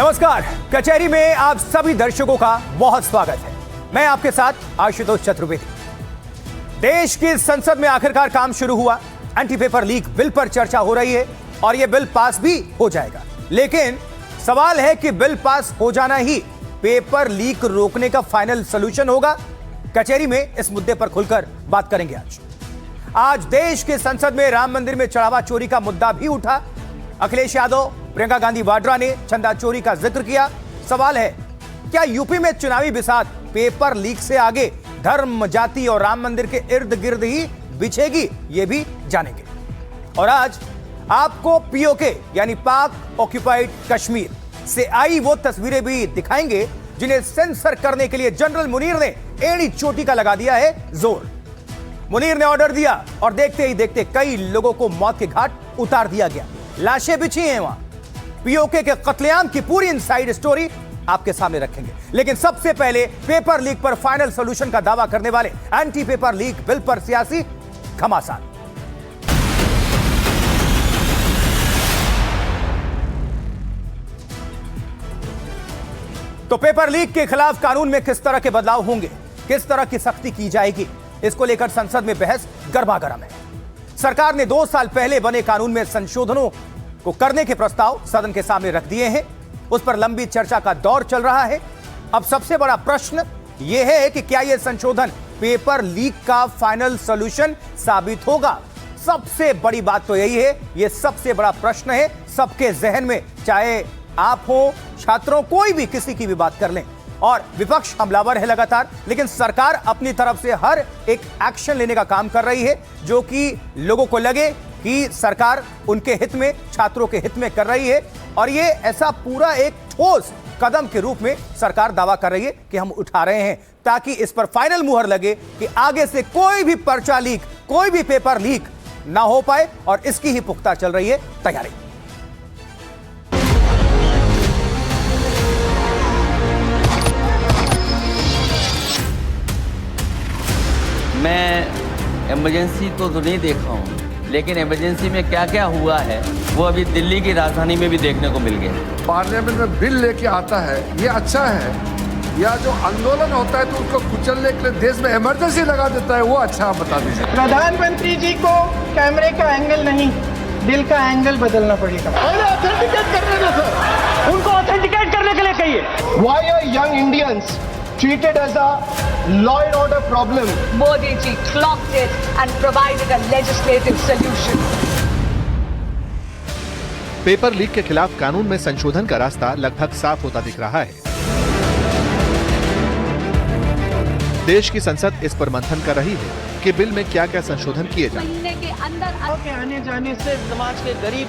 नमस्कार, कचहरी में आप सभी दर्शकों का बहुत स्वागत है। मैं आपके साथ आशुतोष चतुर्वेदी। देश की संसद में आखिरकार काम शुरू हुआ। एंटी पेपर लीक बिल पर चर्चा हो रही है और यह बिल पास भी हो जाएगा। लेकिन सवाल है कि बिल पास हो जाना ही पेपर लीक रोकने का फाइनल सॉल्यूशन होगा? कचहरी में इस मुद्दे पर खुलकर बात करेंगे। आज देश के संसद में राम मंदिर में चढ़ावा चोरी का मुद्दा भी उठा। अखिलेश यादव, प्रियंका गांधी वाड्रा ने चंदा चोरी का जिक्र किया। सवाल है, क्या यूपी में चुनावी बिसात पेपर लीक से आगे धर्म, जाति और राम मंदिर के इर्द गिर्द ही बिछेगी? यह भी जानेंगे। और आज आपको पीओके यानी पाक ऑक्युपाइड कश्मीर से आई वो तस्वीरें भी दिखाएंगे जिन्हें सेंसर करने के लिए जनरल मुनीर ने एड़ी चोटी का लगा दिया है जोर। मुनीर ने ऑर्डर दिया और देखते ही देखते कई लोगों को मौत के घाट उतार दिया गया। लाशें बिछी हैं वहां। पीओके के कत्लेआम की पूरी इनसाइड स्टोरी आपके सामने रखेंगे। लेकिन सबसे पहले पेपर लीक पर फाइनल सॉल्यूशन का दावा करने वाले एंटी पेपर लीक बिल पर सियासी घमासान। तो पेपर लीक के खिलाफ कानून में किस तरह के बदलाव होंगे, किस तरह की सख्ती की जाएगी, इसको लेकर संसद में बहस गर्मागरम है। सरकार ने 2 साल पहले बने कानून में संशोधनों को करने के प्रस्ताव सदन के सामने रख दिए हैं। उस पर लंबी चर्चा का दौर चल रहा है। अब सबसे बड़ा प्रश्न यह है कि क्या यह संशोधन पेपर लीक का फाइनल सॉल्यूशन साबित होगा? सबसे बड़ी बात तो यही है, यह सबसे बड़ा प्रश्न है सबके जहन में, चाहे आप हो, छात्रों, कोई भी, किसी की भी बात कर लें। और विपक्ष हमलावर है लगातार, लेकिन सरकार अपनी तरफ से हर एक एक्शन लेने का काम कर रही है जो कि लोगों को लगे कि सरकार उनके हित में, छात्रों के हित में कर रही है। और ये ऐसा पूरा एक ठोस कदम के रूप में सरकार दावा कर रही है कि हम उठा रहे हैं ताकि इस पर फाइनल मुहर लगे कि आगे से कोई भी पर्चा लीक, कोई भी पेपर लीक ना हो पाए। और इसकी ही पुख्ता चल रही है तैयारी। मैं इमरजेंसी तो नहीं देखा हूँ, लेकिन इमरजेंसी में क्या क्या हुआ है वो अभी दिल्ली की राजधानी में भी देखने को मिल गया। पार्लियामेंट में बिल लेके आता है, ये अच्छा है, या जो आंदोलन होता है तो उसको कुचलने के लिए देश में इमरजेंसी लगा देता है, वो अच्छा आप बता दीजिए। प्रधानमंत्री जी को कैमरे का एंगल नहीं, दिल का एंगल बदलना पड़ेगा। ऑथेंटिकेट करने दो सर, उनको ऑथेंटिकेट करने के लिए कहिए। Why are young Indians treated as a law and order problem? Modi ji clocked it and provided a legislative solution. Paper leak के खिलाफ कानून में संशोधन का रास्ता लगभग साफ होता दिख रहा है। देश की संसद इस पर मंथन कर रही है कि बिल में क्या क्या संशोधन किए जाएं। महीने के अंदर आने जाने से समाज के गरीब।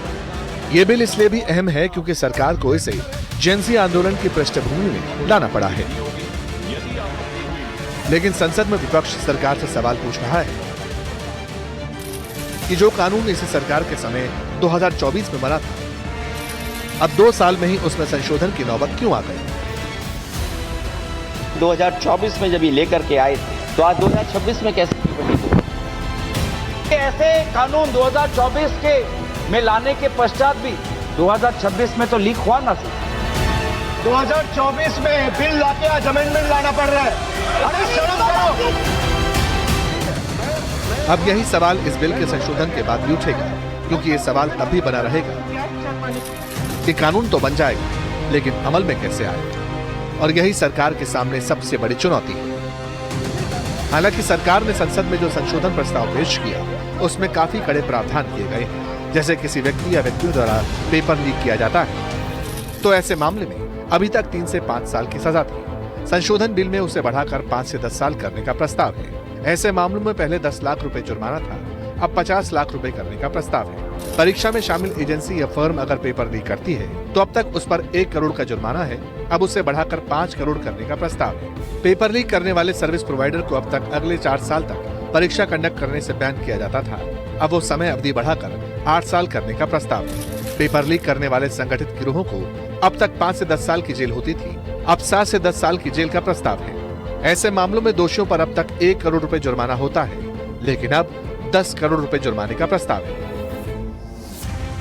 ये बिल इसलिए भी अहम है क्योंकि सरकार को इसे जेनजी आंदोलन की पृष्ठभूमि में लाना पड़ा है। लेकिन संसद में विपक्ष सरकार से सवाल पूछ रहा है कि जो कानून इसी सरकार के समय 2024 में बना था, अब 2 साल में ही उसमें संशोधन की नौबत क्यों आ गई? 2024 में जब ये लेकर के आए थे तो आज 2026 में कैसे पेपर लीक हो? ऐसे कानून 2024 के में लाने के पश्चात भी 2026 में तो लीक हुआ ना सर। 2024 में बिल लाके आज अमेंडमेंट लाना पड़ रहा है। अरे शर्म करो। अब यही सवाल इस बिल के संशोधन के बाद भी उठेगा, क्योंकि ये सवाल तब भी बना रहेगा कि कानून तो बन जाएगा लेकिन अमल में कैसे आए। और यही सरकार के सामने सबसे बड़ी चुनौती है। हालांकि सरकार ने संसद में जो संशोधन प्रस्ताव पेश किया उसमें काफी कड़े प्रावधान किए गए हैं। जैसे किसी व्यक्ति या व्यक्तियों द्वारा पेपर लीक किया जाता है तो ऐसे मामले में अभी तक 3 से 5 साल की सजा थी। संशोधन बिल में उसे बढ़ाकर 5 से 10 साल करने का प्रस्ताव है। ऐसे मामलों में पहले 10 लाख रुपए जुर्माना था, अब 50 लाख रुपए करने का प्रस्ताव है। परीक्षा में शामिल एजेंसी या फर्म अगर पेपर लीक करती है तो अब तक उस पर 1 करोड़ का जुर्माना है, अब उसे बढ़ाकर 5 करोड़ करने का प्रस्ताव है। पेपर लीक करने वाले सर्विस प्रोवाइडर को अब तक अगले 4 साल तक परीक्षा कंडक्ट करने से बैन किया जाता था, अब वो समय अवधि बढ़ाकर 8 साल करने का प्रस्ताव है। पेपर लीक करने वाले संगठित गिरोहों को अब तक 5 से 10 साल की जेल होती थी, अब 7 से 10 साल की जेल का प्रस्ताव है। ऐसे मामलों में दोषियों पर अब तक 1 करोड़ रुपए जुर्माना होता है, लेकिन अब 10 करोड़ रुपए जुर्माने का प्रस्ताव है।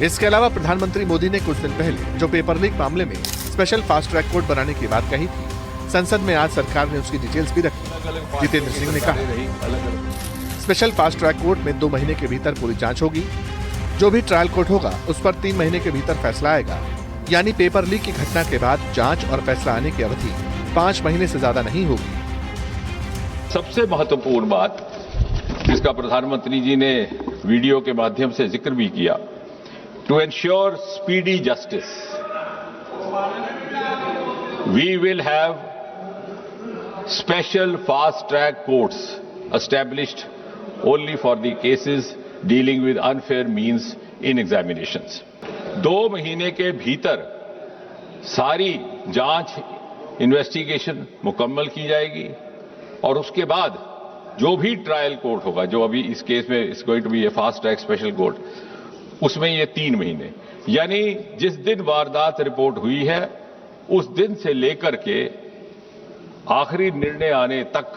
इसके अलावा प्रधानमंत्री मोदी ने कुछ दिन पहले जो पेपर लीक मामले में स्पेशल फास्ट ट्रैक कोर्ट बनाने की बात कही थी, संसद में आज सरकार ने उसकी डिटेल्स भी रखी। जितेंद्र सिंह ने कहा, स्पेशल फास्ट ट्रैक कोर्ट में 2 महीने के भीतर पूरी जांच होगी। जो भी ट्रायल कोर्ट होगा उस पर 3 महीने के भीतर फैसला आएगा। यानी पेपर लीक की घटना के बाद जांच और फैसला आने की अवधि 5 महीने से ज्यादा नहीं होगी। सबसे महत्वपूर्ण बात जिसका प्रधानमंत्री जी ने वीडियो के माध्यम से जिक्र भी किया, to ensure speedy justice we will have special fast track courts established only for the cases dealing with unfair means in examinations. 2 महीने के भीतर सारी जांच इन्वेस्टिगेशन मुकम्मल की जाएगी और उसके बाद जो भी ट्रायल कोर्ट होगा, जो अभी इस केस में is going to be a fast track special court, उसमें ये 3 महीने, यानी जिस दिन वारदात रिपोर्ट हुई है उस दिन से लेकर के आखिरी निर्णय आने तक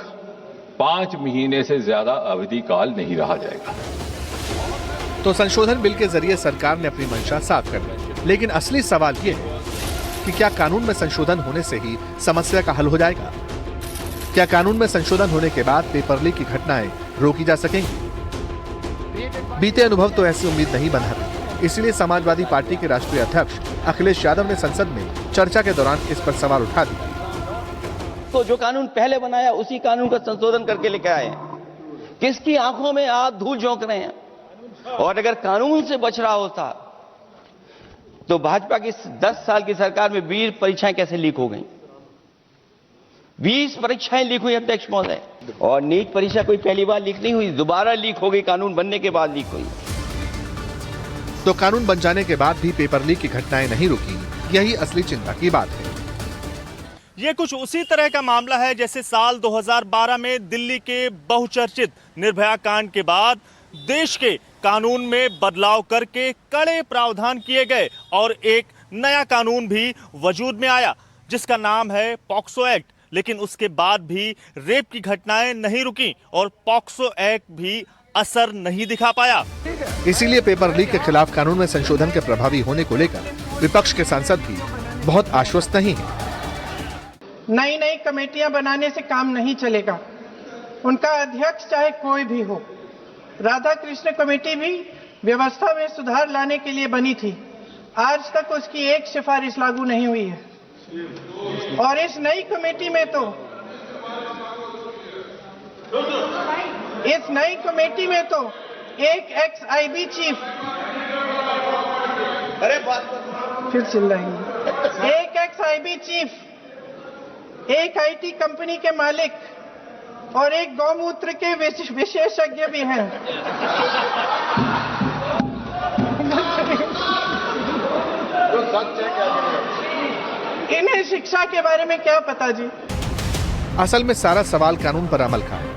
5 महीने से ज्यादा अवधि काल नहीं रहा जाएगा। तो संशोधन बिल के जरिए सरकार ने अपनी मंशा साफ कर ली, लेकिन असली सवाल ये है कि क्या कानून में संशोधन होने से ही समस्या का हल हो जाएगा? क्या कानून में संशोधन होने के बाद पेपर लीक की घटनाएं रोकी जा सकेंगी? बीते अनुभव तो ऐसी उम्मीद नहीं बनाते। इसलिए समाजवादी पार्टी के राष्ट्रीय अध्यक्ष अखिलेश यादव ने संसद में चर्चा के दौरान इस पर सवाल उठा दिया। तो जो कानून पहले बनाया उसी कानून का संशोधन करके लेके आए हैं। किसकी आंखों में आप धूल झोंक रहे हैं? और अगर कानून से बच रहा होता तो भाजपा की 10 साल की सरकार में 20 परीक्षाएं कैसे लीक हो गई? 20 परीक्षाएं लीक हुई अध्यक्ष महोदय। और नीट परीक्षा कोई पहली बार लीक नहीं हुई, दोबारा लीक हो गई, कानून बनने के बाद लीक हुई। तो कानून बन जाने के बाद भी पेपर लीक की घटनाएं नहीं रुकी, यही असली चिंता की बात है। ये कुछ उसी तरह का मामला है जैसे साल 2012 में दिल्ली के बहुचर्चित निर्भया कांड के बाद देश के कानून में बदलाव करके कड़े प्रावधान किए गए और एक नया कानून भी वजूद में आया जिसका नाम है पॉक्सो एक्ट। लेकिन उसके बाद भी रेप की घटनाएं नहीं रुकी और पॉक्सो एक्ट भी असर नहीं दिखा पाया। इसीलिए पेपर लीक के खिलाफ कानून में संशोधन के प्रभावी होने को लेकर विपक्ष के सांसद भी बहुत आश्वस्त नहीं है। नई नई कमेटियां बनाने से काम नहीं चलेगा। उनका अध्यक्ष चाहे कोई भी हो, राधा कृष्ण कमेटी भी व्यवस्था में सुधार लाने के लिए बनी थी। आज तक उसकी एक सिफारिश लागू नहीं हुई है। और इस नई कमेटी में तो एक एक्स आईबी चीफ, फिर चिल्लाएंगे, एक एक्स आईबी चीफ, एक आईटी कंपनी के मालिक और एक गौमूत्र के विशेषज्ञ भी हैं। इन्हें शिक्षा के बारे में क्या पता जी? असल में सारा सवाल कानून पर अमल का है।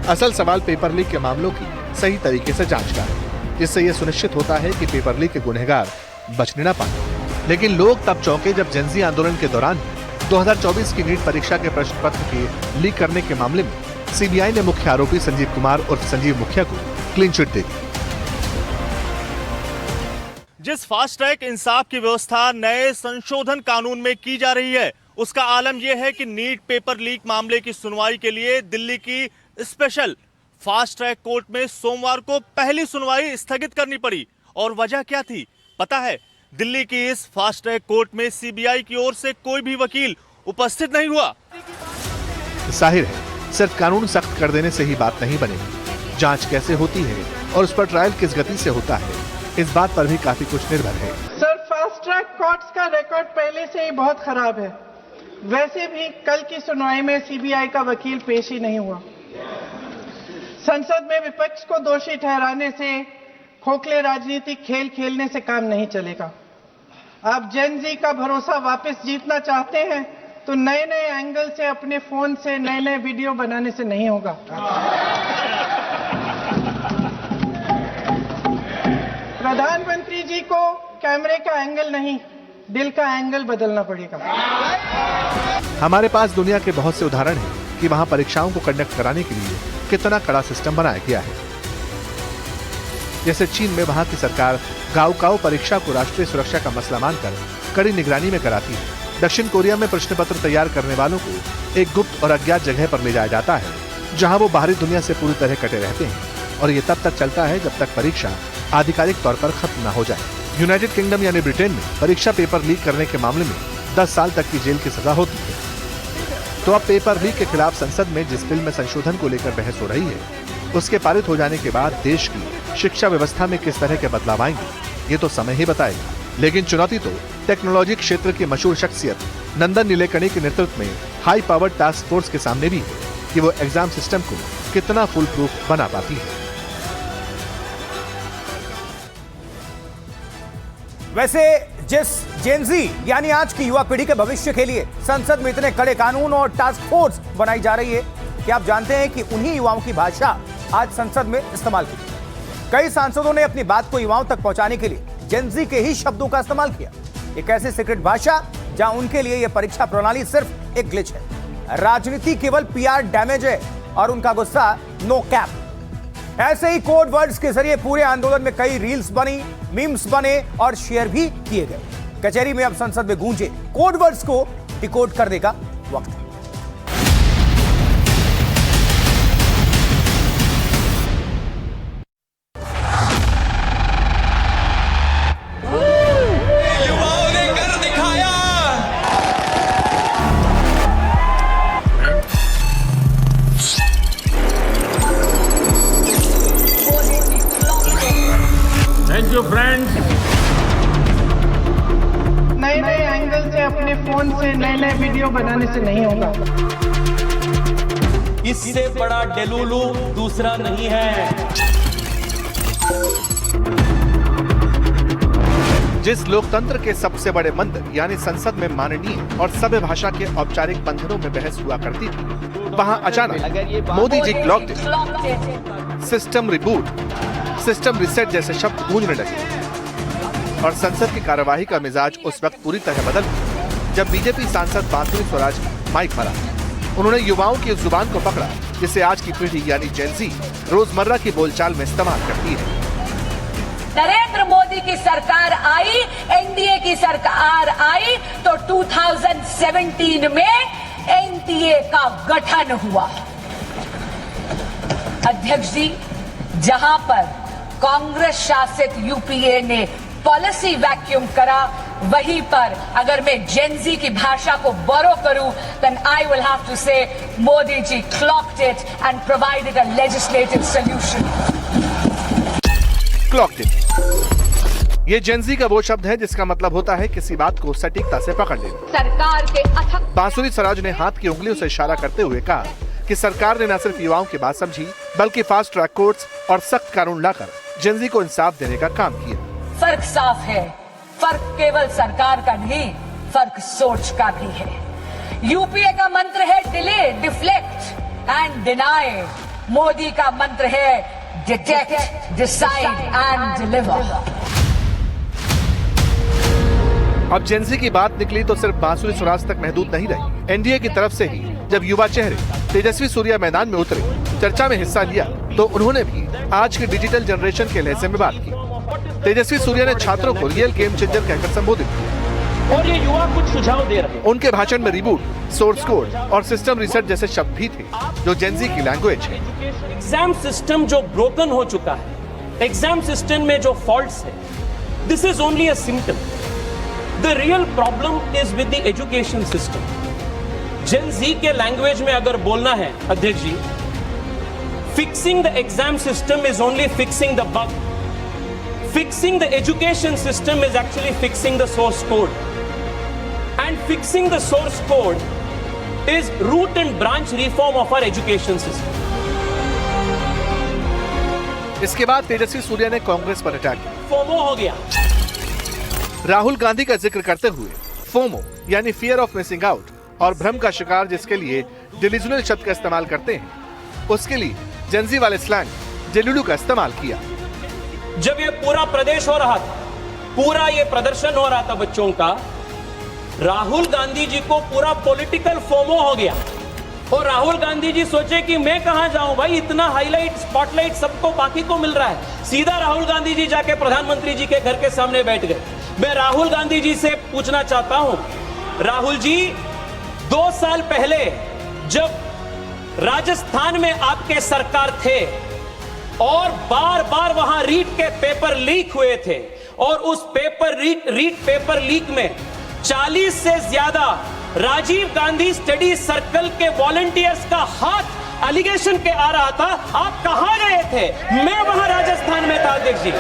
असल सवाल पेपर लीक के मामलों की सही तरीके से जांच का है, जिससे यह सुनिश्चित होता है कि पेपर लीक के गुनहगार बचने न पाए। लेकिन लोग तब चौंके जब जेनजी आंदोलन के दौरान 2024 की नीट परीक्षा के प्रश्न पत्र के लीक करने के मामले में सीबीआई ने मुख्य आरोपी संजीव कुमार और संजीव मुखिया को क्लीन चिट दे दी। जिस फास्ट ट्रैक इंसाफ की व्यवस्था नए संशोधन कानून में की जा रही है उसका आलम यह है कि नीट पेपर लीक मामले की सुनवाई के लिए दिल्ली की स्पेशल फास्ट ट्रैक कोर्ट में सोमवार को पहली सुनवाई स्थगित करनी पड़ी। और वजह क्या थी पता है? दिल्ली की इस फास्ट ट्रैक कोर्ट में सीबीआई की ओर से कोई भी वकील उपस्थित नहीं हुआ। जाहिर है सिर्फ कानून सख्त कर देने से ही बात नहीं बनेगी। जांच कैसे होती है और उस पर ट्रायल किस गति से होता है, इस बात पर भी काफी कुछ निर्भर है। सर, फास्ट ट्रैक कोर्ट्स का रिकॉर्ड पहले से ही बहुत खराब है। वैसे भी कल की सुनवाई में सीबीआई का वकील पेश ही नहीं हुआ। संसद में विपक्ष को दोषी ठहराने से, खोखले राजनीतिक खेल खेलने से काम नहीं चलेगा। आप जेनजी का भरोसा वापस जीतना चाहते हैं तो नए नए एंगल से, अपने फोन से नए नए वीडियो बनाने से नहीं होगा। प्रधानमंत्री जी को कैमरे का एंगल नहीं, दिल का एंगल बदलना पड़ेगा। हमारे पास दुनिया के बहुत से उदाहरण हैं कि वहां परीक्षाओं को कंडक्ट कराने के लिए कितना कड़ा सिस्टम बनाया गया है। जैसे चीन में वहां की सरकार गाओकाओ परीक्षा को राष्ट्रीय सुरक्षा का मसला मानकर कड़ी निगरानी में कराती है। दक्षिण कोरिया में प्रश्न पत्र तैयार करने वालों को एक गुप्त और अज्ञात जगह पर ले जाया जाता है, जहां वो बाहरी दुनिया से पूरी तरह कटे रहते हैं और ये तब तक चलता है जब तक परीक्षा आधिकारिक तौर पर खत्म न हो जाए। यूनाइटेड किंगडम यानी ब्रिटेन में परीक्षा पेपर लीक करने के मामले में 10 साल तक की जेल की सजा होती है। तो अब पेपर लीक के खिलाफ संसद में जिस बिल में संशोधन को लेकर बहस हो रही है, उसके पारित हो जाने के बाद देश की शिक्षा व्यवस्था में किस तरह के बदलाव आएंगे, ये तो समय ही बताएगा। लेकिन चुनौती तो टेक्नोलॉजी क्षेत्र की मशहूर शख्सियत नंदन नीलेकणी के नेतृत्व में हाई पावर टास्क फोर्स के सामने भी है कि वो एग्जाम सिस्टम को कितना फुल प्रूफ बना पाती है। वैसे जिस जेनजी यानी आज की युवा पीढ़ी के भविष्य के लिए संसद में इतने कड़े कानून और टास्क फोर्स बनाई जा रही है, क्या आप जानते हैं कि उन्हीं युवाओं की भाषा आज संसद में इस्तेमाल की? कई सांसदों ने अपनी बात को युवाओं तक पहुंचाने के लिए जेनजी के ही शब्दों का इस्तेमाल किया। एक ऐसी सीक्रेट भाषा जहां उनके लिए यह परीक्षा प्रणाली सिर्फ एक ग्लिच है, राजनीति केवल पीआर डैमेज है और उनका गुस्सा नो कैप। ऐसे ही कोड वर्ड्स के जरिए पूरे आंदोलन में कई रील्स बनी, मीम्स बने और शेयर भी किए गए। कचहरी में अब संसद में गूंजे कोड वर्ड्स को डिकोड करने का वक्त है। Thank you friends. नए नए एंगल से अपने फोन से नए नए वीडियो बनाने से नहीं होगा। इससे बड़ा डेलुलू दूसरा नहीं है। जिस लोकतंत्र के सबसे बड़े मंदिर यानी संसद में माननीय और सभ्य भाषा के औपचारिक बंधनों में बहस हुआ करती थी, वहां अचानक Modi ji clocked it, system reboot, system reset जैसे शब्द गूंजने लगे और संसद की कार्यवाही का मिजाज उस वक्त पूरी तरह बदल गया जब बीजेपी सांसद बांसुरी स्वराज माइक भरा। उन्होंने युवाओं की उस जुबान को पकड़ा जिसे आज की पीढ़ी यानी जेनजी रोजमर्रा की बोलचाल में इस्तेमाल करती है। नरेंद्र मोदी की सरकार आई, एनडीए की सरकार आई तो 2017 में एनडीए का गठन हुआ। अध्यक्ष जी, जहां पर कांग्रेस शासित यूपीए ने पॉलिसी वैक्यूम करा, वहीं पर अगर मैं जेनजी की भाषा को बोरो करूं, then I will have to say Modi ji clocked it and provided a legislative solution. Clocked it। ये जेनजी का वो शब्द है जिसका मतलब होता है किसी बात को सटीकता से पकड़ लेना। सरकार के अथक बांसुरी स्वराज ने हाथ की उंगलियों से इशारा करते हुए कहा कि सरकार ने न सिर्फ युवाओं की बात समझी, बल्कि फास्ट ट्रैक कोर्ट्स और सख्त कानून लाकर जेनजी को इंसाफ देने का काम किया। फर्क साफ है, फर्क केवल सरकार का नहीं, फर्क सोच का भी है। यूपीए का मंत्र है delay, deflect and deny. Modi का मंत्र है डिटेक्ट, डिसाइड एंड डिलीवर। अब जेनजी की बात निकली तो सिर्फ बांसुरी स्वराज तक महदूद नहीं रही। एनडीए की तरफ से ही जब युवा चेहरे तेजस्वी सूर्या मैदान में उतरे, चर्चा में हिस्सा लिया, तो उन्होंने भी आज की डिजिटल जनरेशन के लहजे में बात की। तेजस्वी सूर्या ने छात्रों को रियल गेम चेंजर कहकर संबोधित किया और ये युवा कुछ सुझाव दे रहे हैं। उनके भाषण में रिबूट, सोर्स कोड और सिस्टम रिसेट जैसे शब्द भी थे जो जेनजी की लैंग्वेज है। एग्जाम सिस्टम जो ब्रोकन हो चुका है, एग्जाम सिस्टम में जो फॉल्ट्स है, this is only a symptom. The real problem is with the education system. Gen Z के लैंग्वेज में अगर बोलना है अध्यक्ष जी, fixing the exam system is only fixing the bug. Fixing the education system is actually fixing the source code, and fixing the source code is root and branch reform of our education system. इसके बाद तेजस्वी सूर्या ने कांग्रेस पर attack किया। FOMO हो गया। राहुल गांधी का जिक्र करते हुए फोमो यानी फियर ऑफ मिसिंग आउट और भ्रम का शिकार जिसके लिए डिलीजनल शब्द का इस्तेमाल करते हैं, उसके लिए जेनजी वाले स्लैंग जेलुलू का इस्तेमाल किया। जब ये पूरा प्रदेश हो रहा था, पूरा ये प्रदर्शन हो रहा था बच्चों का, राहुल गांधी जी को पूरा पॉलिटिकल फोमो हो गया। और राहुल गांधी जी सोचे कि मैं कहां जाऊं भाई, इतना हाईलाइट स्पॉटलाइट सबको बाकी को मिल रहा है। सीधा राहुल गांधी जी जाके प्रधानमंत्री जी के घर के सामने बैठ गए। मैं राहुल गांधी जी से पूछना चाहता हूं, राहुल जी 2 साल पहले जब राजस्थान में आपके सरकार थे और बार बार वहां रीट के पेपर लीक हुए थे और उस रीट पेपर लीक में 40 से ज्यादा राजीव गांधी स्टडी सर्कल के वॉलंटियर्स का हाथ एलिगेशन के आ रहा था, आप कहां गए थे? मैं वहां राजस्थान में था अध्यक्ष जी।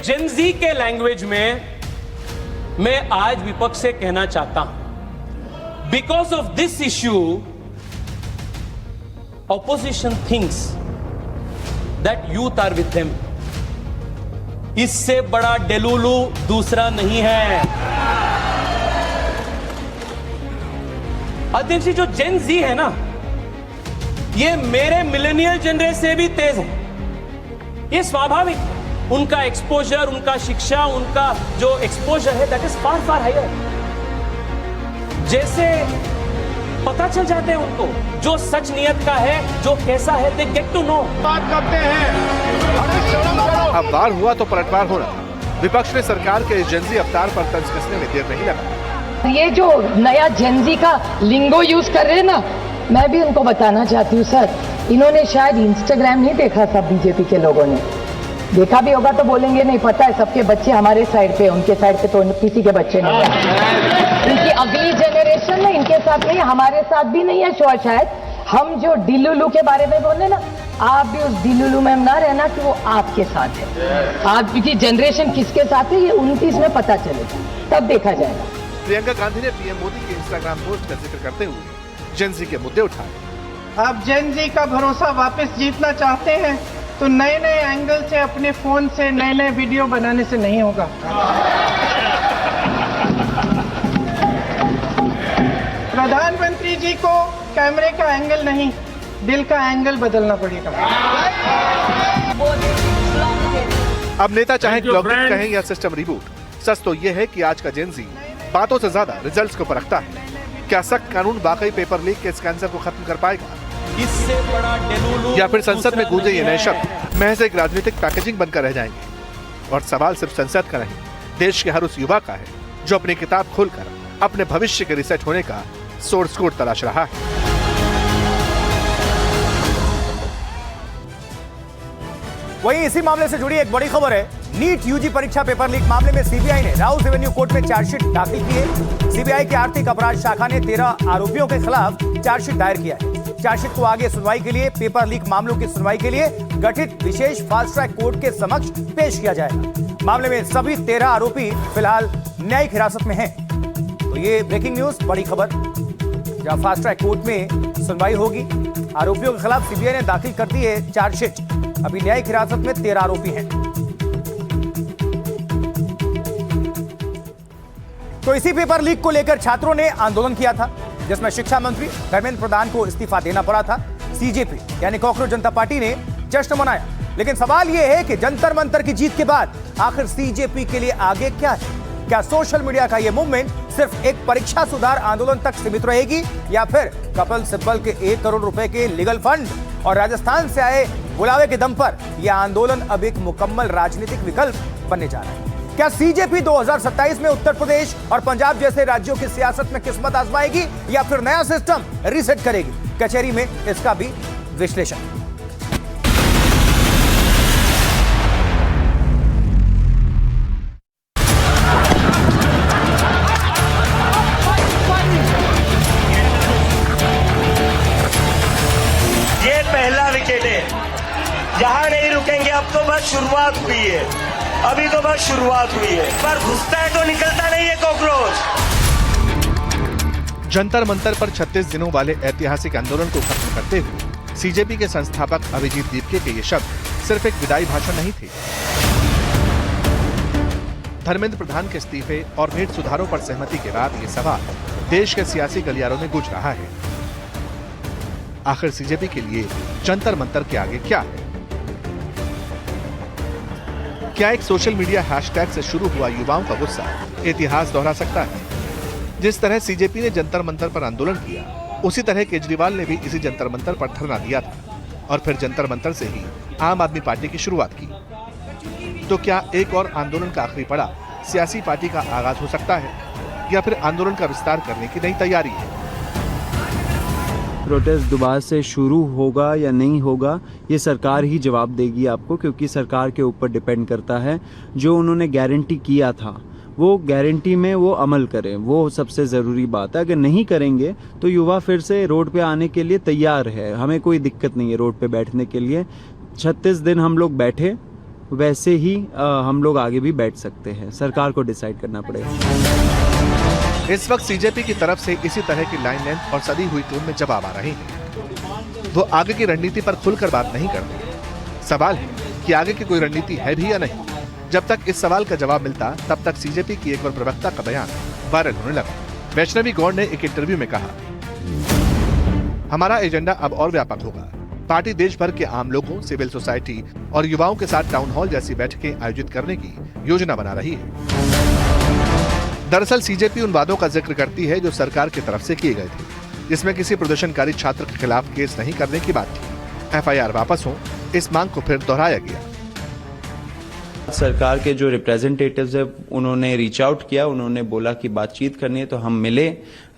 जेनजी के लैंग्वेज में मैं आज विपक्ष से कहना चाहता हूं, because of this issue opposition thinks that youth are with him. इससे बड़ा डेलुलू दूसरा नहीं है। अध्यक्ष जी, जो जेन जी है ना, ये मेरे मिलेनियल जनरेशन से भी तेज है। ये स्वाभाविक, उनका एक्सपोजर, उनका शिक्षा, उनका जो एक्सपोजर है that is far far higher. जैसे पता चल जाते हैं उनको जो सच नियत का है, जो कैसा है, दे गेट टू नो। बात करते हैं, अरे शर्म करो। अब वार हुआ तो पलटवार होना था। विपक्ष ने सरकार के एजेंसी अवतार पर तंज कसने में देर नहीं लगा। ये जो नया जेनजी का लिंगो यूज कर रहे हैं ना, मैं भी उनको बताना चाहती हूँ सर, इन्होंने शायद इंस्टाग्राम नहीं देखा। सब बीजेपी के लोगों ने देखा भी होगा तो बोलेंगे नहीं पता है, सबके बच्चे हमारे साइड पे, उनके साइड पे तो किसी के बच्चे नहीं है। इनकी अगली जनरेशन में इनके साथ नहीं, हमारे साथ भी नहीं है शायद। हम जो डिलुलू के बारे में बोले ना, आप भी उस डिलुलू में ना रहना कि वो आपके साथ है। आपकी जनरेशन किसके साथ है ये 29 में पता चलेगा, तब देखा जाएगा। प्रियंका गांधी ने पीएम मोदी के इंस्टाग्राम पोस्ट का जिक्र करते हुए जेनजी के मुद्दे उठाए। आप जेनजी का भरोसा वापस जीतना चाहते हैं तो नए नए एंगल से, अपने फोन से नए नए वीडियो बनाने से नहीं होगा। प्रधानमंत्री जी को कैमरे का एंगल नहीं, दिल का एंगल बदलना पड़ेगा। अब नेता चाहे लॉकडाउन कहें या सिस्टम रिबूट, सच तो यह है कि आज का जेनजी बातों से ज्यादा रिजल्ट्स को परखता है। क्या सख्त कानून वाकई पेपर लीक के इस कैंसर को खत्म कर पाएगा, इससे बड़ा डेलुलू या फिर संसद में गूंजे ये नए शब्द महज एक राजनीतिक पैकेजिंग बनकर रह जाएंगे? और सवाल सिर्फ संसद का नहीं, देश के हर उस युवा का है जो अपनी किताब खोलकर अपने भविष्य के रिसेट होने का सोर्स कोड तलाश रहा है। वहीं इसी मामले से जुड़ी एक बड़ी खबर है। नीट यूजी परीक्षा पेपर लीक मामले में सीबीआई ने राउस रेवेन्यू कोर्ट में चार्जशीट दाखिल की है। सीबीआई की आर्थिक अपराध शाखा ने 13 आरोपियों के खिलाफ चार्जशीट दायर किया है। चार्जशीट को आगे सुनवाई के लिए, पेपर लीक मामलों की सुनवाई के लिए गठित विशेष फास्ट ट्रैक कोर्ट के समक्ष पेश किया जाएगा। मामले में सभी 13 आरोपी फिलहाल न्यायिक हिरासत में हैं। तो ये ब्रेकिंग न्यूज, बड़ी खबर, जहां फास्ट ट्रैक कोर्ट में सुनवाई होगी। आरोपियों के खिलाफ सीबीआई ने दाखिल कर दी है चार्जशीट। अभी न्यायिक हिरासत में 13 आरोपी हैं। तो इसी पेपर लीक को लेकर छात्रों ने आंदोलन किया था, जिसमें शिक्षा मंत्री धर्मेंद्र प्रधान को इस्तीफा देना पड़ा था। सीजेपी यानी कॉकरोच जनता पार्टी ने जश्न मनाया। लेकिन सवाल यह है कि जंतर मंतर की जीत के बाद आखिर सीजेपी के लिए आगे क्या है? क्या सोशल मीडिया का यह मूवमेंट सिर्फ एक परीक्षा सुधार आंदोलन तक सीमित रहेगी, या फिर कपिल सिब्बल के 1 करोड़ रुपए के लीगल फंड और राजस्थान से आए बुलावे के दम पर यह आंदोलन अब एक मुकम्मल राजनीतिक विकल्प बनने जा रहा है? क्या सीजेपी 2027 में उत्तर प्रदेश और पंजाब जैसे राज्यों की सियासत में किस्मत आजमाएगी, या फिर नया सिस्टम रीसेट करेगी? कचहरी में इसका भी विश्लेषण। ये पहला विकेट है, यहां नहीं रुकेंगे। अब तो बस शुरुआत हुई है, अभी तो बस शुरुआत हुई है। पर घुसता है तो निकलता नहीं है कॉकरोच। जंतर मंतर पर 36 दिनों वाले ऐतिहासिक आंदोलन को खत्म करते हुए सीजेपी के संस्थापक अभिजीत दीपके के ये शब्द सिर्फ एक विदाई भाषण नहीं थे। धर्मेंद्र प्रधान के इस्तीफे और भेंट सुधारों पर सहमति के बाद ये सवाल देश के सियासी गलियारों में गूंज रहा है। आखिर सीजेपी के लिए जंतर मंतर के आगे क्या है? क्या एक सोशल मीडिया हैशटैग से शुरू हुआ युवाओं का गुस्सा इतिहास दोहरा सकता है? जिस तरह सीजेपी ने जंतर मंतर पर आंदोलन किया, उसी तरह केजरीवाल ने भी इसी जंतर मंतर पर धरना दिया था और फिर जंतर मंतर से ही आम आदमी पार्टी की शुरुआत की। तो क्या एक और आंदोलन का आखिरी पड़ा सियासी पार्टी का आगाज हो सकता है या फिर आंदोलन का विस्तार करने की नई तैयारी है? प्रोटेस्ट दोबारा से शुरू होगा या नहीं होगा ये सरकार ही जवाब देगी आपको, क्योंकि सरकार के ऊपर डिपेंड करता है। जो उन्होंने गारंटी किया था वो गारंटी में वो अमल करें, वो सबसे ज़रूरी बात है। अगर नहीं करेंगे तो युवा फिर से रोड पे आने के लिए तैयार है, हमें कोई दिक्कत नहीं है रोड पे बैठने के लिए। 36 दिन हम लोग बैठे, वैसे ही हम लोग आगे भी बैठ सकते हैं, सरकार को डिसाइड करना पड़ेगा। इस वक्त सीजेपी की तरफ से इसी तरह की लाइन लेंथ और सदी हुई टोन में जवाब आ रहे हैं। वो आगे की रणनीति पर खुलकर बात नहीं करते। सवाल है कि आगे की कोई रणनीति है भी या नहीं। जब तक इस सवाल का जवाब मिलता तब तक सीजेपी की एक और प्रवक्ता का बयान वायरल होने लगा। वैष्णवी गौड़ ने एक इंटरव्यू में कहा, हमारा एजेंडा अब और व्यापक होगा। पार्टी देश भर के आम लोगों, सिविल सोसाइटी और युवाओं के साथ टाउन हॉल जैसी बैठकें आयोजित करने की योजना बना रही है। दरअसल सीजेपी उन वादों का जिक्र करती है जो सरकार की तरफ से किए गए थे, जिसमें किसी प्रदर्शनकारी छात्र के खिलाफ केस नहीं करने की बात थी। एफआईआर वापस हो, इस मांग को फिर दोहराया गया। सरकार के जो रिप्रेजेंटेटिव्स है उन्होंने रीच आउट किया, उन्होंने बोला कि बातचीत करनी है, तो हम मिले।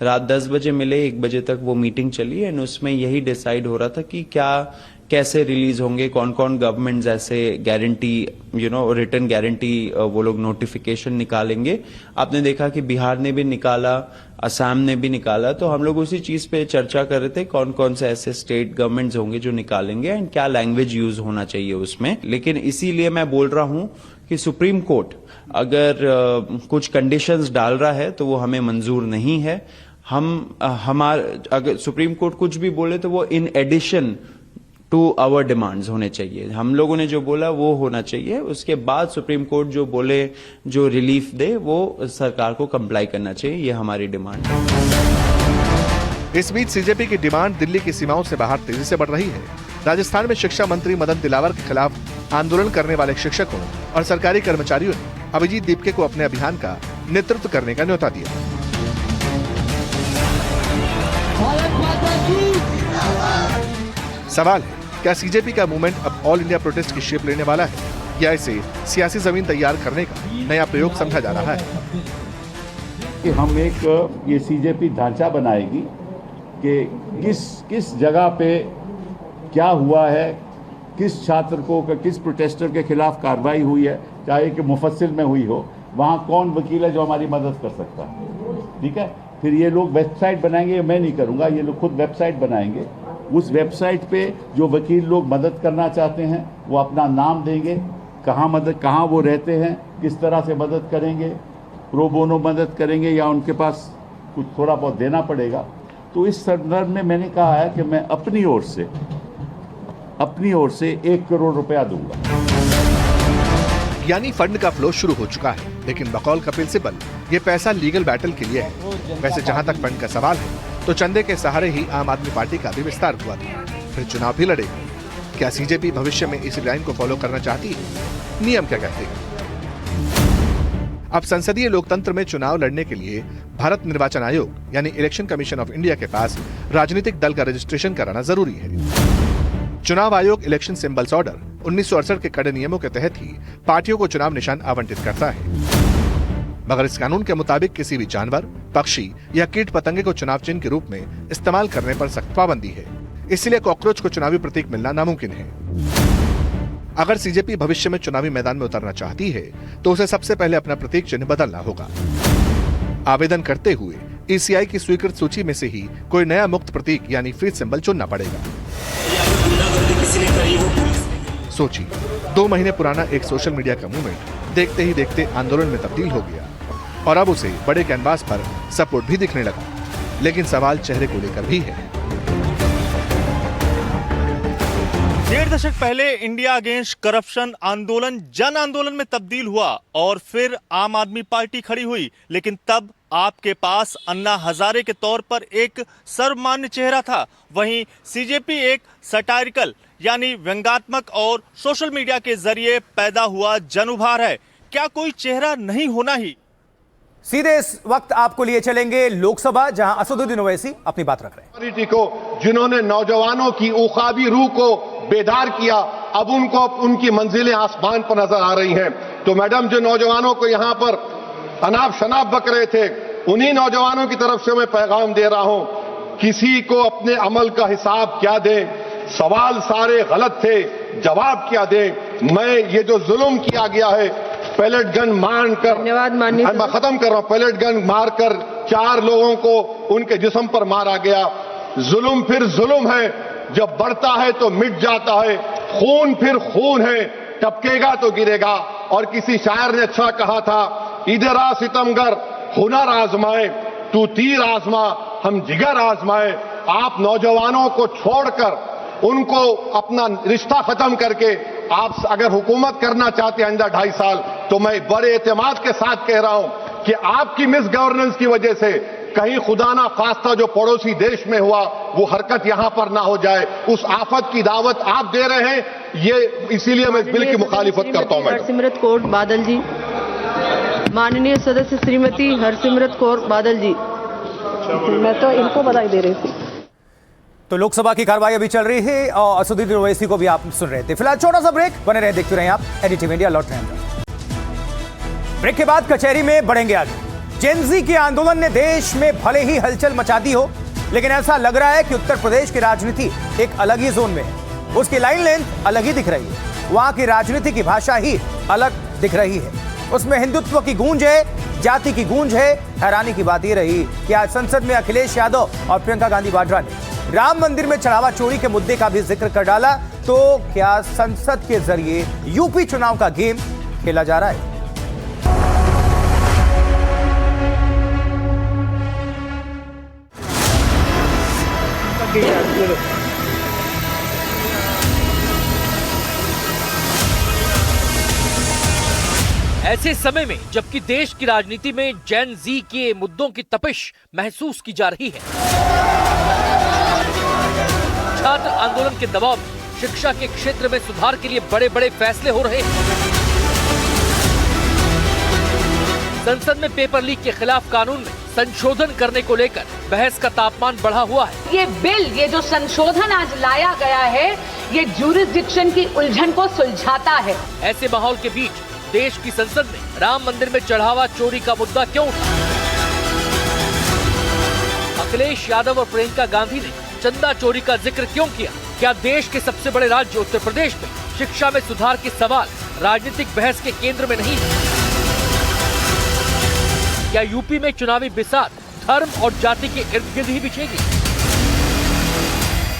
रात 10 बजे मिले, 1 बजे तक वो मीटिंग चली एंड उसमें यही डिसाइड हो रहा था कि क्या कैसे रिलीज होंगे, कौन कौन गवर्नमेंट्स ऐसे गारंटी रिटर्न गारंटी वो लोग नोटिफिकेशन निकालेंगे। आपने देखा कि बिहार ने भी निकाला, असम ने भी निकाला, तो हम लोग उसी चीज पे चर्चा कर रहे थे कौन कौन से ऐसे स्टेट गवर्नमेंट्स होंगे जो निकालेंगे एंड क्या लैंग्वेज यूज होना चाहिए उसमें। लेकिन इसीलिए मैं बोल रहा हूं कि सुप्रीम कोर्ट अगर कुछ कंडीशंस डाल रहा है तो वो हमें मंजूर नहीं है। अगर सुप्रीम कोर्ट कुछ भी बोले तो वो in addition to our demands होने चाहिए। हम लोगों ने जो बोला वो होना चाहिए, उसके बाद सुप्रीम कोर्ट जो बोले, जो रिलीफ दे, वो सरकार को कंप्लाई करना चाहिए। ये हमारी डिमांड है। इस बीच सीजेपी की डिमांड दिल्ली की सीमाओं से बाहर तेजी से बढ़ रही है। राजस्थान में शिक्षा मंत्री मदन दिलावर के खिलाफ आंदोलन करने वाले शिक्षकों और सरकारी कर्मचारियों ने अभिजीत दीपके को अपने अभियान का नेतृत्व करने का न्योता दिया। सवाल है, क्या सीजेपी का मूवमेंट अब ऑल इंडिया प्रोटेस्ट की शेप लेने वाला है या इसे सियासी जमीन तैयार करने का नया प्रयोग समझा जा रहा है? कि हम एक ये सीजेपी ढांचा बनाएगी कि किस जगह पे क्या हुआ है, किस छात्र को, किस प्रोटेस्टर के खिलाफ कार्रवाई हुई है, चाहे कि मुफस्सिल में हुई हो, वहाँ कौन वकील है जो हमारी मदद कर सकता है। ठीक है, फिर ये लोग वेबसाइट बनाएंगे, मैं नहीं करूँगा, ये लोग खुद वेबसाइट बनाएंगे। उस वेबसाइट पे जो वकील लोग मदद करना चाहते हैं वो अपना नाम देंगे, कहाँ वो रहते हैं, किस तरह से मदद करेंगे, प्रो बोनो मदद करेंगे या उनके पास कुछ थोड़ा बहुत देना पड़ेगा। तो इस संदर्भ में मैंने कहा है कि मैं अपनी ओर से 1 करोड़ रुपया दूंगा। यानी फंड का फ्लो शुरू हो चुका है, लेकिन बकौल कपिल सिब्बल ये पैसा लीगल बैटल के लिए है। वैसे जहां तक फंड का सवाल है तो चंदे के सहारे ही आम आदमी पार्टी का भी विस्तार हुआ था, फिर चुनाव भी लड़ेगा। क्या सीजेपी भविष्य में इस लाइन को फॉलो करना चाहती है? नियम क्या कहते हैं? अब संसदीय लोकतंत्र में चुनाव लड़ने के लिए भारत निर्वाचन आयोग यानी इलेक्शन कमीशन ऑफ इंडिया के पास राजनीतिक दल का रजिस्ट्रेशन कराना जरूरी है। चुनाव आयोग इलेक्शन सिंबल्स ऑर्डर 1968 के कड़े नियमों के तहत ही पार्टियों को चुनाव निशान आवंटित करता है। मगर इस कानून के मुताबिक किसी भी जानवर, पक्षी या कीट पतंगे को चुनाव चिन्ह के रूप में इस्तेमाल करने पर सख्त पाबंदी है। इसलिए कॉकरोच को चुनावी प्रतीक मिलना नामुमकिन है। अगर सीजेपी भविष्य में चुनावी मैदान में उतरना चाहती है तो उसे सबसे पहले अपना प्रतीक चिन्ह बदलना होगा। आवेदन करते हुए ईसीआई की स्वीकृत सूची में से ही कोई नया मुक्त प्रतीक यानी फ्री सिंबल चुनना पड़ेगा। सोचिए, 2 महीने पुराना एक सोशल मीडिया का मूवमेंट देखते ही देखते आंदोलन में तब्दील हो गया और अब उसे बड़े कैनवास पर सपोर्ट भी दिखने लगा। लेकिन सवाल चेहरे को लेकर भी है। 1.5 दशक पहले इंडिया अगेंस्ट करप्शन आंदोलन जन आंदोलन में तब्दील हुआ और फिर आम आदमी पार्टी खड़ी हुई। लेकिन तब आपके पास अन्ना हजारे के तौर पर एक सर्वमान्य चेहरा था, वहीं सीजेपी एक सटायरिकल यानी व्यंग्यात्मक और सोशल मीडिया के जरिए पैदा हुआ जन उभार है। क्या कोई चेहरा नहीं होना ही सीधे इस वक्त आपको लिए चलेंगे लोकसभा, जहां असदुद्दीन ओवैसी अपनी बात रख रहे हैं। पार्टी को जिन्होंने नौजवानों की उखाबी रूह को बेदार किया, अब उनको उनकी मंजिलें आसमान पर नजर आ रही हैं। तो मैडम, जो नौजवानों को यहां पर अनाप शनाप बक रहे थे, उन्हीं नौजवानों की तरफ से मैं पैगाम दे रहा हूं, किसी को अपने अमल का हिसाब क्या दें, सवाल सारे गलत थे, जवाब क्या दें। मैं ये जो जुल्म किया गया है, पैलेट गन मारकर, मैं खत्म कर रहा हूं, पैलेट गन मारकर 4 लोगों को उनके जिस्म पर मारा गया। जुल्म फिर जुल्म है, जब बढ़ता है तो मिट जाता है। खून फिर खून है, टपकेगा तो गिरेगा। और किसी शायर ने अच्छा कहा था, इधर आ सितमगर हुनर आजमाए, तू तीर आजमा हम जिगर आजमाए। आप नौजवानों को छोड़कर, उनको अपना रिश्ता खत्म करके आप अगर हुकूमत करना चाहते हैं आइंदा 2.5 साल, तो मैं बड़े एतमाद के साथ कह रहा हूं कि आपकी मिस गवर्नेंस की वजह से कहीं खुदा ना खास्ता जो पड़ोसी देश में हुआ वो हरकत यहां पर ना हो जाए। उस आफत की दावत आप दे रहे हैं, ये इसीलिए मैं इस बिल की मुखालिफत करता हूं। हरसिमरत कौर बादल जी, माननीय सदस्य श्रीमती हरसिमरत कौर बादल जी, मैं तो इनको बधाई दे रही थी। तो लोकसभा की कार्रवाई अभी चल रही है और असदुद्दीन ओवैसी को भी आप सुन रहे थे। फिलहाल छोटा सा ब्रेक, बने रहे, देखते रहे आप एनडीटीवी इंडिया। लौट रहे हैं ब्रेक के बाद। कचहरी में बढ़ेंगे आगे। जेनजी के आंदोलन ने देश में भले ही हलचल मचा दी हो, लेकिन ऐसा लग रहा है कि उत्तर प्रदेश की राजनीति एक अलग ही जोन में है। उसकी लाइन लेंथ अलग ही दिख रही है, वहां की राजनीति की भाषा ही अलग दिख रही है। उसमें हिंदुत्व की गूंज है, जाति की गूंज है। हैरानी की बात यह रही कि आज संसद में अखिलेश यादव और प्रियंका गांधी वाड्रा ने राम मंदिर में चढ़ावा चोरी के मुद्दे का भी जिक्र कर डाला। तो क्या संसद के जरिए यूपी चुनाव का गेम खेला जा रहा है? ऐसे समय में जबकि देश की राजनीति में जेन जी के मुद्दों की तपिश महसूस की जा रही है, छात्र आंदोलन के दबाव में शिक्षा के क्षेत्र में सुधार के लिए बड़े बड़े फैसले हो रहे हैं। संसद में पेपर लीक के खिलाफ कानून में संशोधन करने को लेकर बहस का तापमान बढ़ा हुआ है। ये बिल, ये जो संशोधन आज लाया गया है, ये ज्यूरिसडिक्शन की उलझन को सुलझाता है। ऐसे माहौल के बीच देश की संसद में राम मंदिर में चढ़ावा चोरी का मुद्दा क्यों उठा? अखिलेश यादव और प्रियंका गांधी ने चंदा चोरी का जिक्र क्यों किया? क्या देश के सबसे बड़े राज्य उत्तर प्रदेश में शिक्षा में सुधार के सवाल राजनीतिक बहस के केंद्र में नहीं है? क्या यूपी में चुनावी बिसात धर्म और जाति के इर्द गिर्द ही बिछेगी?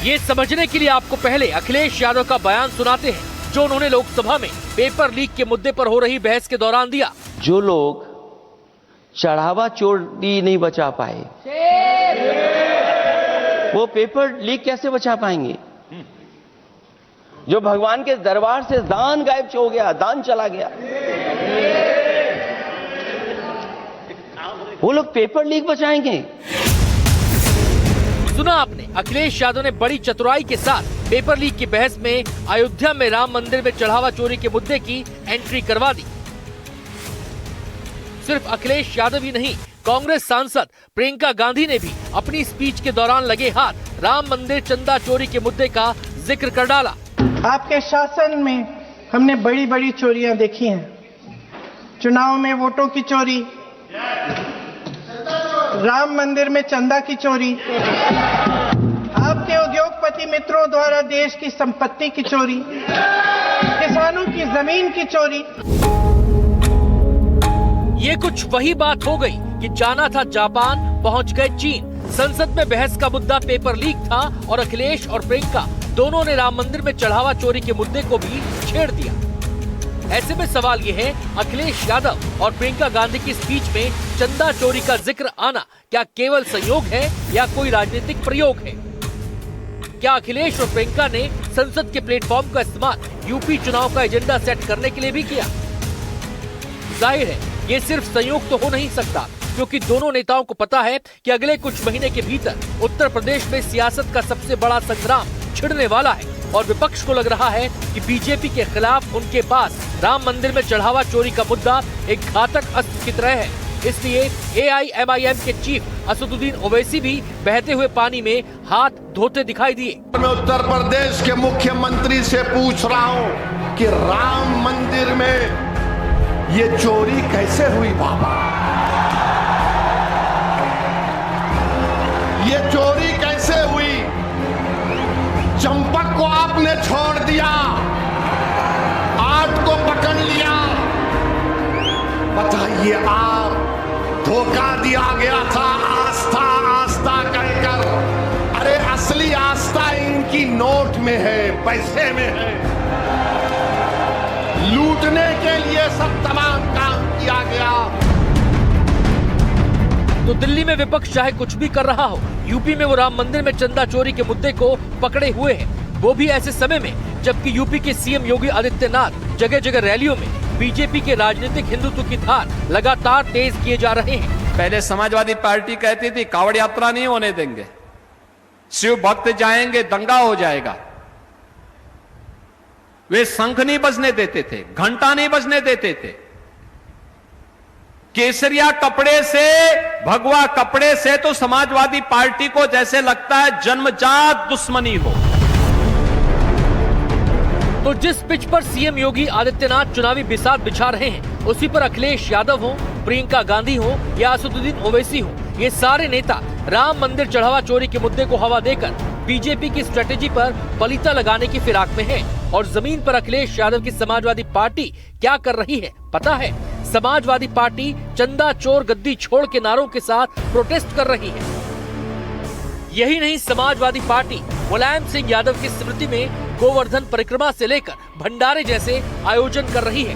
ये समझने के लिए आपको पहले अखिलेश यादव का बयान सुनाते हैं, जो उन्होंने लोकसभा में पेपर लीक के मुद्दे पर हो रही बहस के दौरान दिया। जो लोग चढ़ावा चोरी नहीं बचा पाए, वो पेपर लीक कैसे बचा पाएंगे? जो भगवान के दरबार से दान गायब हो गया, दान चला गया, वो लोग पेपर लीक बचाएंगे? सुना आपने, अखिलेश यादव ने बड़ी चतुराई के साथ पेपर लीक की बहस में अयोध्या में राम मंदिर में चढ़ावा चोरी के मुद्दे की एंट्री करवा दी। सिर्फ अखिलेश यादव ही नहीं, कांग्रेस सांसद प्रियंका गांधी ने भी अपनी स्पीच के दौरान लगे हाथ राम मंदिर चंदा चोरी के मुद्दे का जिक्र कर डाला। आपके शासन में हमने बड़ी बड़ी चोरियां देखी हैं। चुनाव में वोटों की चोरी, राम मंदिर में चंदा की चोरी, आपके उद्योगपति मित्रों द्वारा देश की संपत्ति की चोरी, किसानों की जमीन की चोरी। ये कुछ वही बात हो गई कि जाना था जापान, पहुंच गए चीन। संसद में बहस का मुद्दा पेपर लीक था और अखिलेश और प्रियंका दोनों ने राम मंदिर में चढ़ावा चोरी के मुद्दे को भी छेड़ दिया। ऐसे में सवाल ये है, अखिलेश यादव और प्रियंका गांधी की स्पीच में चंदा चोरी का जिक्र आना क्या केवल संयोग है या कोई राजनीतिक प्रयोग है? क्या अखिलेश और प्रियंका ने संसद के प्लेटफॉर्म का इस्तेमाल यूपी चुनाव का एजेंडा सेट करने के लिए भी किया? जाहिर है ये सिर्फ संयोग तो हो नहीं सकता, क्योंकि दोनों नेताओं को पता है कि अगले कुछ महीने के भीतर उत्तर प्रदेश में सियासत का सबसे बड़ा संग्राम छिड़ने वाला है और विपक्ष को लग रहा है कि बीजेपी के खिलाफ उनके पास राम मंदिर में चढ़ावा चोरी का मुद्दा एक घातक अस्त्र की तरह है। इसलिए AIMIM के चीफ असदुद्दीन ओवैसी भी बहते हुए पानी में हाथ धोते दिखाई दिए। मैं उत्तर प्रदेश के मुख्यमंत्री से पूछ रहा हूं कि राम मंदिर में ये चोरी कैसे हुई बाबा? ये चोरी कैसे हुई? चंपक को आपने छोड़ दिया, 8 को पकड़ लिया। बताइए, आप धोखा दिया गया था आस्था आस्था कहकर। अरे असली आस्था इनकी नोट में है, पैसे में है। लूटने के लिए सब तमाम काम किया गया। तो दिल्ली में विपक्ष चाहे कुछ भी कर रहा हो, यूपी में वो राम मंदिर में चंदा चोरी के मुद्दे को पकड़े हुए है, वो भी ऐसे समय में जबकि यूपी के सीएम योगी आदित्यनाथ जगह जगह रैलियों में बीजेपी के राजनीतिक हिंदुत्व की धार लगातार तेज किए जा रहे हैं। पहले समाजवादी पार्टी कहती थी कावड़ यात्रा नहीं होने देंगे, शिव भक्त जाएंगे दंगा हो जाएगा। वे शंख नहीं बजने देते थे, घंटा नहीं बजने देते थे। केसरिया कपड़े से, भगवा कपड़े से तो समाजवादी पार्टी को जैसे लगता है जन्मजात दुश्मनी हो। तो जिस पिच पर सीएम योगी आदित्यनाथ चुनावी बिसात बिछा रहे हैं, उसी पर अखिलेश यादव हो, प्रियंका गांधी हो या असदुद्दीन ओवैसी हो, ये सारे नेता राम मंदिर चढ़ावा चोरी के मुद्दे को हवा देकर बीजेपी की स्ट्रेटेजी पर पलीता लगाने की फिराक में है। और जमीन पर अखिलेश यादव की समाजवादी पार्टी क्या कर रही है पता है? समाजवादी पार्टी चंदा चोर गद्दी छोड़ के नारों के साथ प्रोटेस्ट कर रही है। यही नहीं, समाजवादी पार्टी मुलायम सिंह यादव की स्मृति में गोवर्धन परिक्रमा से लेकर भंडारे जैसे आयोजन कर रही है।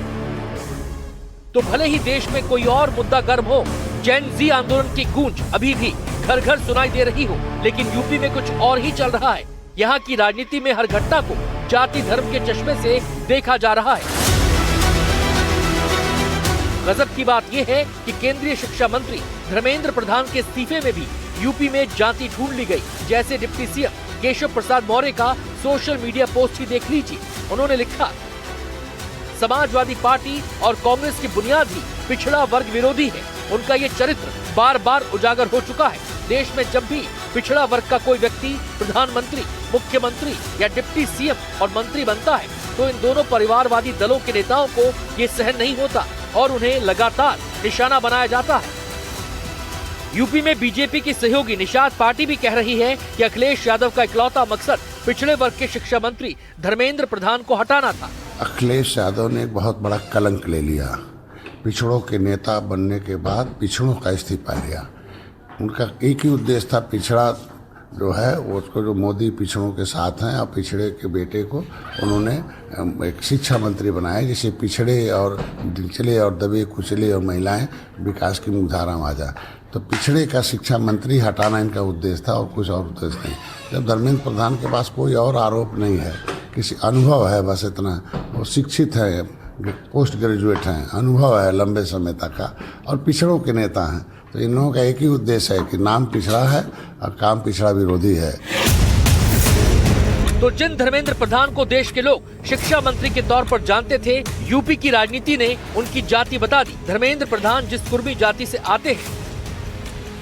तो भले ही देश में कोई और मुद्दा गर्म हो, जेन जी आंदोलन की गूंज अभी भी घर घर सुनाई दे रही हो, लेकिन यूपी में कुछ और ही चल रहा है। यहाँ की राजनीति में हर घटना को जाति धर्म के चश्मे से देखा जा रहा है। गजब की बात यह है कि केंद्रीय शिक्षा मंत्री धर्मेंद्र प्रधान के इस्तीफे में भी यूपी में जाति ढूंढ ली गई। जैसे डिप्टी सीएम केशव प्रसाद मौर्य का सोशल मीडिया पोस्ट ही देख लीजिए। उन्होंने लिखा, समाजवादी पार्टी और कांग्रेस की बुनियाद ही पिछड़ा वर्ग विरोधी है। उनका ये चरित्र बार बार उजागर हो चुका है। देश में जब भी पिछड़ा वर्ग का कोई व्यक्ति प्रधानमंत्री, मुख्यमंत्री या डिप्टी सीएम और मंत्री बनता है, तो इन दोनों परिवारवादी दलों के नेताओं को ये सहन नहीं होता और उन्हें लगातार निशाना बनाया जाता है। यूपी में बीजेपी की सहयोगी निषाद पार्टी भी कह रही है कि अखिलेश यादव का इकलौता मकसद पिछड़े वर्ग के शिक्षा मंत्री धर्मेंद्र प्रधान को हटाना था। अखिलेश यादव ने एक बहुत बड़ा कलंक ले लिया। पिछड़ों के नेता बनने के बाद पिछड़ों का इस्तीफा लिया। उनका एक ही उद्देश्य था, पिछड़ा जो है वो उसको, जो मोदी पिछड़ों के साथ हैं, और पिछड़े के बेटे को उन्होंने एक शिक्षा मंत्री बनाया, जिससे पिछड़े और निचले और दबे कुचले और महिलाएं विकास की मुख्यधारा में आ जाए। तो पिछड़े का शिक्षा मंत्री हटाना इनका उद्देश्य था और कुछ और उद्देश्य नहीं। जब धर्मेंद्र प्रधान के पास कोई और आरोप नहीं है, किसी अनुभव है, बस इतना, वो शिक्षित है, पोस्ट ग्रेजुएट हैं, अनुभव है लंबे समय तक का, और पिछड़ों के नेता हैं, तो इन लोगों का एक ही उद्देश्य है कि नाम पिछड़ा है और काम पिछड़ा विरोधी है। तो जिन धर्मेंद्र प्रधान को देश के लोग शिक्षा मंत्री के तौर पर जानते थे, यूपी की राजनीति ने उनकी जाति बता दी। धर्मेंद्र प्रधान जिस कुर्मी जाति से आते हैं,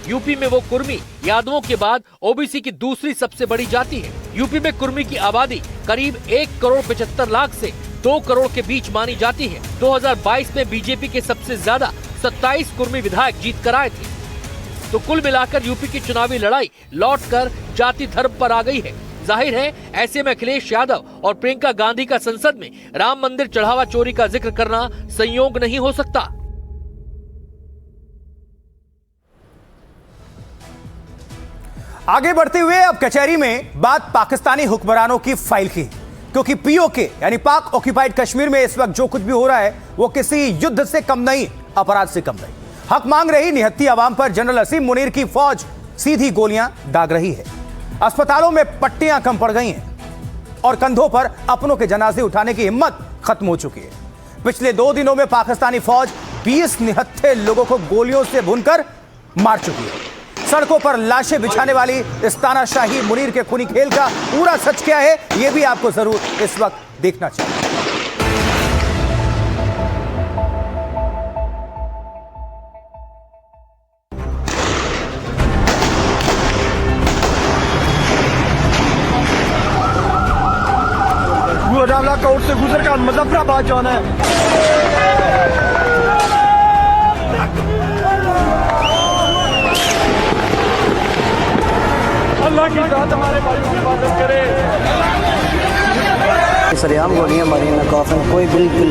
यूपी में वो कुर्मी यादवों के बाद ओबीसी की दूसरी सबसे बड़ी जाति है। यूपी में कुर्मी की आबादी करीब 1,75,00,000 से 2 करोड़ के बीच मानी जाती है। 2022 में बीजेपी के सबसे ज्यादा 27 कुर्मी विधायक जीत कर आए थे। तो कुल मिलाकर यूपी की चुनावी लड़ाई लौटकर जाति धर्म पर आ गई है। जाहिर है, ऐसे में अखिलेश यादव और प्रियंका गांधी का संसद में राम मंदिर चढ़ावा चोरी का जिक्र करना संयोग नहीं हो सकता। आगे बढ़ते हुए अब कचहरी में बात पाकिस्तानी हुक्मरानों की फाइल की, क्योंकि पीओके यानी पाक ऑक्यूपाइड कश्मीर में इस वक्त जो कुछ भी हो रहा है वो किसी युद्ध से कम नहीं, अपराध से कम नहीं। हक मांग रही निहत्थी आवाम पर जनरल असीम मुनीर की फौज सीधी गोलियां दाग रही है। अस्पतालों में पट्टियां कम पड़ गई हैं और कंधों पर अपनों के जनाजे उठाने की हिम्मत खत्म हो चुकी है। पिछले 2 दिनों में पाकिस्तानी फौज 20 निहत्थे लोगों को गोलियों से भूनकर मार चुकी है। सड़कों पर लाशें बिछाने वाली इस तानाशाही मुनीर के खूनी खेल का पूरा सच क्या है, यह भी आपको जरूर इस वक्त देखना चाहिए। कोर्ट से गुजर कर मुजफ्फराबाद जाना है। अल्लाह की जात हमारे भाइयों की हिफाजत करे। सरेआम गोलियां मारी ना काफिर कोई बिल्कुल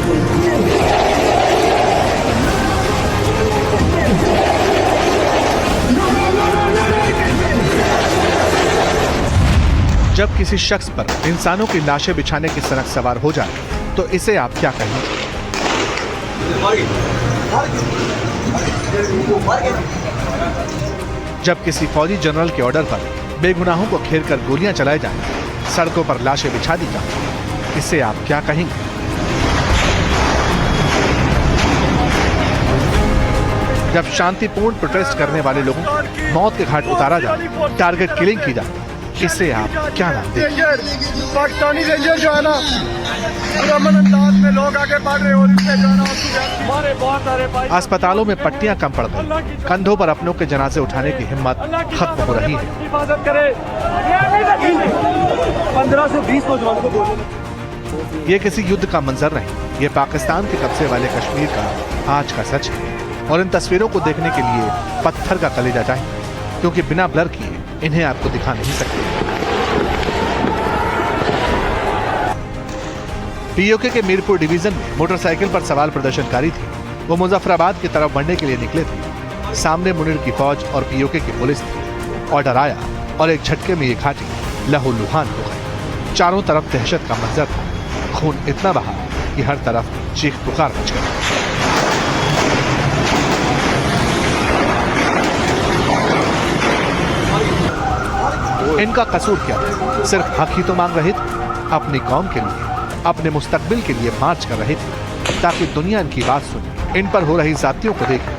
जब किसी शख्स पर इंसानों की लाशें बिछाने की सनक सवार हो जाए तो इसे आप क्या कहेंगे? जब किसी फौजी जनरल के ऑर्डर पर बेगुनाहों को घेरकर गोलियां चलाई जाएं, सड़कों पर लाशें बिछा दी जाएं, इसे आप क्या कहेंगे? जब शांतिपूर्ण प्रोटेस्ट करने वाले लोगों को मौत के घाट उतारा जाए, टारगेट किलिंग की जाए, इसे आप क्या नाम देंगे? पाकिस्तानी रेंजर जो है ना, अमन अंदाज में लोग आगे बढ़ रहे हो, हमारे बहुत सारे भाई अस्पतालों में पट्टियां कम पड़ गई, कंधों पर अपनों के जनाजे उठाने की हिम्मत खत्म हो रही है। हिफाजत करे। 15 से 20 नौजवानों को बोलो। ये किसी युद्ध का मंजर नहीं, ये पाकिस्तान के कब्जे वाले कश्मीर का आज का सच है। और इन तस्वीरों को देखने के लिए पत्थर का कलेजा चाहिए, क्योंकि बिना ब्लर किए इन्हें आपको दिखा नहीं सकते। पीओके के मीरपुर डिवीजन में मोटरसाइकिल पर सवार प्रदर्शनकारी थे। वो मुजफ्फराबाद की तरफ बढ़ने के लिए निकले थे। सामने मुनीर की फौज और पीओके की पुलिस थी। ऑर्डर आया और एक झटके में ये घाटी लहूलुहान हो गई। चारों तरफ दहशत का मंजर था। खून इतना बहा कि हर तरफ चीख पुकार मच गई। इनका कसूर क्या था? सिर्फ हक ही तो मांग रहे थे। अपनी कौम के लिए, अपने मुस्तकबिल के लिए मार्च कर रहे थे, ताकि दुनिया इनकी बात सुने, इन पर हो रही जातियों को देखे।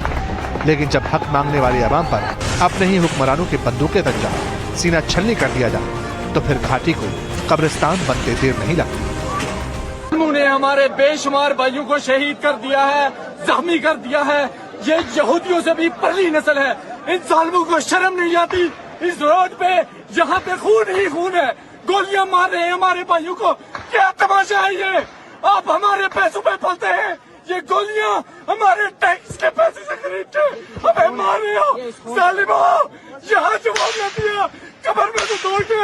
लेकिन जब हक मांगने वाली आवाम पर अपने ही हुक्मरानों की बंदूकें तक जाए, सीना छलनी कर दिया जाए, तो फिर घाटी को कब्रिस्तान बनते देर नहीं लगती। उन्होंने हमारे बेशुमार भाइयों को शहीद कर दिया है, जख्मी कर दिया है। ये यहूदियों से भी परली नस्ल है। इन जालिमों को शर्म नहीं आती। इस रोड पे यहाँ पे खून ही खून है, गोलियां मार रहे हैं हमारे भाइयों को। क्या तमाशा है ये? आप हमारे पैसों पे पलते हैं। ये गोलियां हमारे टैक्स के पैसे से खरीदते हमें मार रहे हो। जालिमो, यहाँ जवाब न दिया, कब्र में तो दौड़ के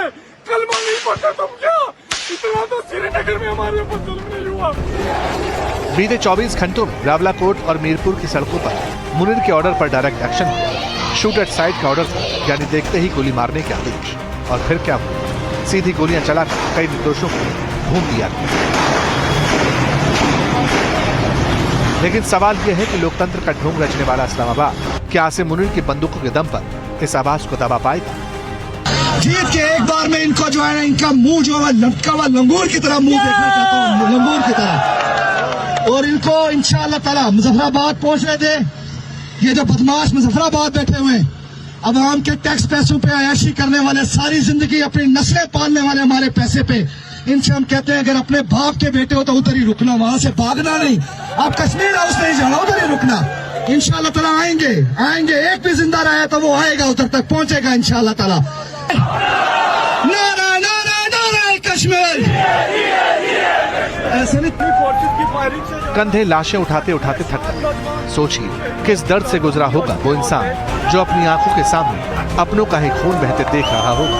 कलमा नहीं पढ़ते तुम क्या? इतना तो श्रीनगर में हमारे ऊपर जुल्म नहीं हुआ। बीते 24 घंटों में रावलाकोट और मीरपुर की सड़कों पर मुनीर के ऑर्डर पर डायरेक्ट एक्शन हुआ। शूट एट साइट का ऑर्डर था, यानी देखते ही गोली मारने के आदेश। और फिर क्या हुआ? सीधी गोलियां चलाकर कई निर्दोषों को भून दिया गया। लेकिन सवाल यह है कि लोकतंत्र का ढोंग रचने वाला इस्लामाबाद क्या आसिम मुनीर की बंदूकों के दम पर इस आवाज को दबा पाएगा? जीत के एक बार में इनको जो है ना, इनका मुंह जो है लटका हुआ लंगूर की तरह मुंह देखना चाहता हूँ, लंगूर की तरह। और इनको इंशाअल्लाह ताला मुजफ्फराबाद पहुंचने दे। ये जो बदमाश मुजफ्फराबाद बैठे हुए हैं, अवाम के टैक्स पैसों पे अयाशी करने वाले, सारी जिंदगी अपनी नस्लें पालने वाले हमारे पैसे पे, इनसे हम कहते हैं अगर अपने बाप के बेटे हो तो उधर ही रुकना, वहां से भागना नहीं। आप कश्मीर हाउस नहीं जाना, उधर ही रुकना। इंशाअल्लाह ताला आएंगे। एक भी जिंदा रहा तो वो आएगा, उधर तक पहुंचेगा इंशाअल्लाह ताला। नारा नारा नारा कश्मीर। ऐसे नहीं की फायरिंग से कंधे लाशें उठाते उठाते थक गए। सोचिए किस दर्द से गुजरा होगा वो इंसान जो अपनी आंखों के सामने अपनों का ही खून बहते देख रहा होगा।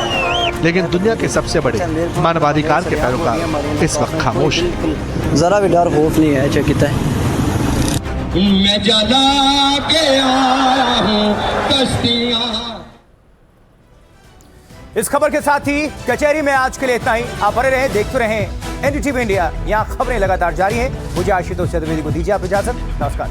लेकिन दुनिया के सबसे बड़े मानवाधिकार के पैरोकार इस वक्त खामोश हैं। जरा भी डर खौफ नहीं है। चकिता है मैं जला के आया हूं कश्तियां। इस खबर के साथ ही कचहरी में आज के लिए इतना ही। आप बने रहें, देखते रहें एनडीटीवी इंडिया। यहाँ खबरें लगातार जारी हैं। मुझे आशुतोष चतुर्वेदी को दीजिए आप इजाजत। नमस्कार।